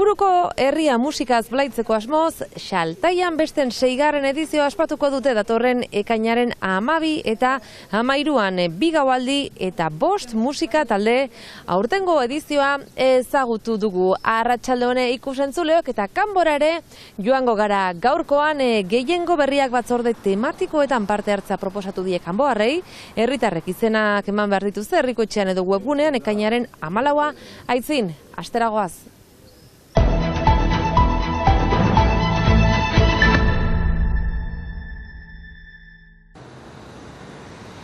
Ziburuko herria musikaz blaitzeko asmoz, Xaltaian besten 6. edizioa ospatuko dute datorren ekainaren 12 eta 13an 2 gaualdi eta 5 musika talde. Aurtengo edizioa ezagutu dugu. Arratsalde hone ikusentzuleok eta kanbora ere joango gara. Gaurkoan gehiengo berriak batzorde tematikoetan parte hartza proposatu die kanboarrei. Herritarrek izenak eman behar dituzte herrikoetxean edo webgunean ekainaren 14a. Aitzin, asteragoaz.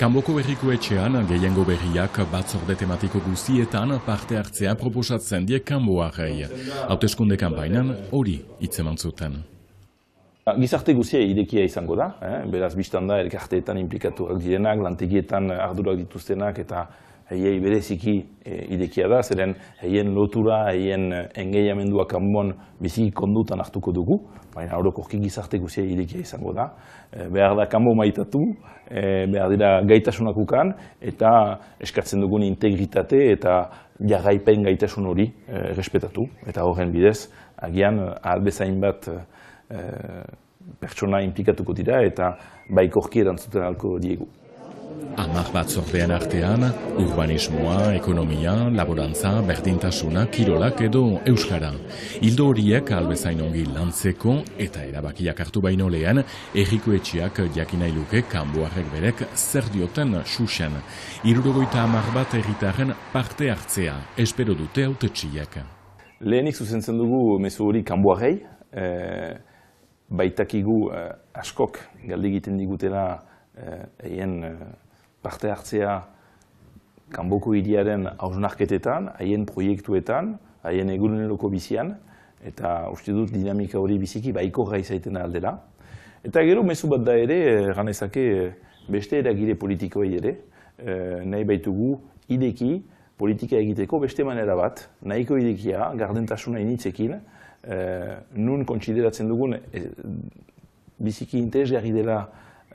Kanboko Herriko Etxean gehiengo berriak batzorde tematiko guztietan parte hartzea proposatzen die kanboarrei. Hauteskunde kanpainan hori hitzeman zuten. Gizarte guztia irekia izango da, beraz biztan da elkarteetan inplikatuak direnak, lantegietan ardurak dituztenak eta heiei bereziki irekia da, zeren heien lotura, heien engaiamendua kanbon biziki kondutan hartuko dugu, baina orokorki gizarte guztia irekia izango da. Behar da kanbo maitatu, behar dira gaitasunak ukan, eta eskatzen dugun integritate eta jarraipen gaitasun hori respetatu. Eta horren bidez, agian albezain bat pertsona inplikatuko dira eta baikorki erantzuten alko diegu. 10 batzordean artean, urbanismoa, ekonomia, laborantza, berdintasuna, kirolak edo euskara. Ildo horiek albezain ongi lantzeko eta erabakiak hartu baino lehen, herriko etxeak jakin nahi luke kanboarrek berek zer dioten xuxen. 70 bat herritarren parte hartzea, espero dute hautetsiek. Lehenik zuzentzen dugu mezu hori kanboarrei, baitakigu askok galde egiten digutela haien parte hartzea kanboko hiriaren hausnarketetan, haien proiektuetan, haien eguneroko bizian, eta uste dut dinamika hori biziki baikorra izaiten aldela. Eta gero mezu bat da ere, ganezake beste eragile politikoei ere, nahi baitugu ideki politika egiteko beste manera bat, nahiko idekia, gardentasuna initzekin, nun kontsideratzen dugun biziki interesgarri dela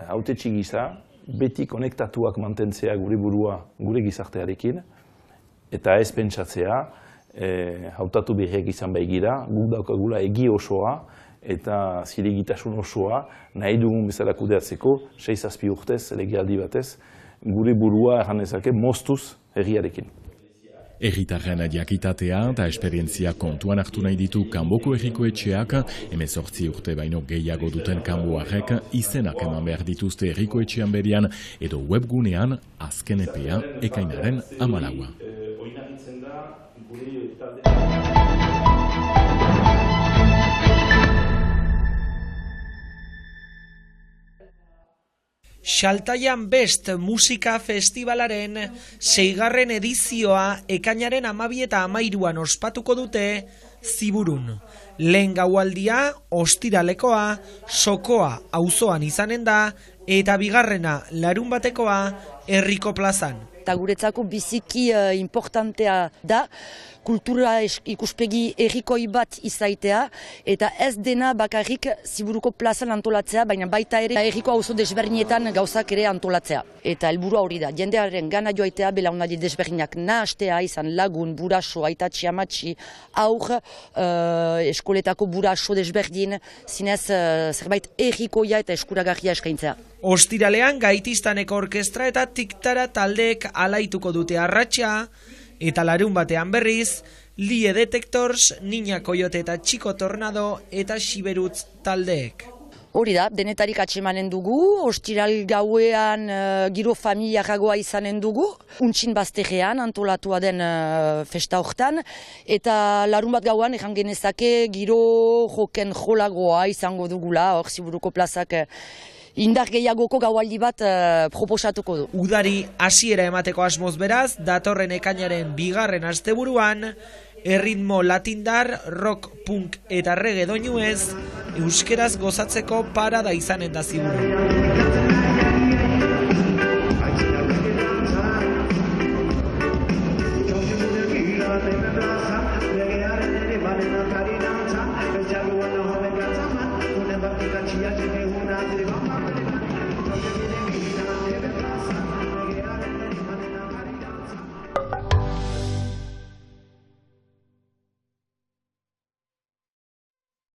hautetsi gisa, beti konektatuak mantentzea gure burua, gure gizartearekin, eta ez pentsatzea, hautatu berriak izan baigira, guk daukagula egi osoa eta zilegitasun osoa, nahi dugun bezala kudeatzeko, 6-7 urtez, legealdi batez, gure burua erranezake moztuz herriarekin. Herritarren jakitatea eta esperientzia kontuan hartu nahi ditu kanboko herriko etxeak, 18 urte baino gehiago duten kanboarrek izenak eman behar dituzte herriko etxean berian edo webgunean azken epea ekainaren 14a. Xaltaian Best musika festivalaren 6. edizioa ekainaren 12 eta 13an ospatuko dute Ziburun. Lehen gaualdia, ostiralekoa, sokoa auzoan izanen da, eta bigarrena larunbatekoa herriko plazan. Eta guretzako biziki importantea da, kultura ikuspegi herrikoi bat izaitea, eta ez dena bakarrik Ziburuko plazan antolatzea, baina baita ere herriko auzo desberdinetan gauzak ere antolatzea. Eta helburua hori da, jendearen gana joaitea belaunaldi desberdinak nahastea, izan lagun, buraso, aitatxi, amatxi, aur, eskoletako buraso desberdin, zinez zerbait herrikoia eta eskuragarria eskaintzea. Ostiralean Gaitistaneko orkestra eta tiktara taldeek alaituko dute arratsa, eta larun batean berriz, Lie Detectors, Niña Coyote eta Chico Tornado eta Siberutz taldeek. Hori da, denetarik atsemanen dugu, ostiral gauean giro familiaragoa izanen dugu, untxin bazterrean antolatua den festa hortan, eta larun bat gauan erran genezake giro joken jolagoa izango dugula, hor Ziburuko plazak indar gehiagoko gaualdi bat proposatuko du. Udari hasiera emateko asmoz beraz, datorren ekainaren 2. asteburuan, erritmo latindar, rock, punk eta reggae doinuez, euskeraz gozatzeko parada izanen da Ziburun.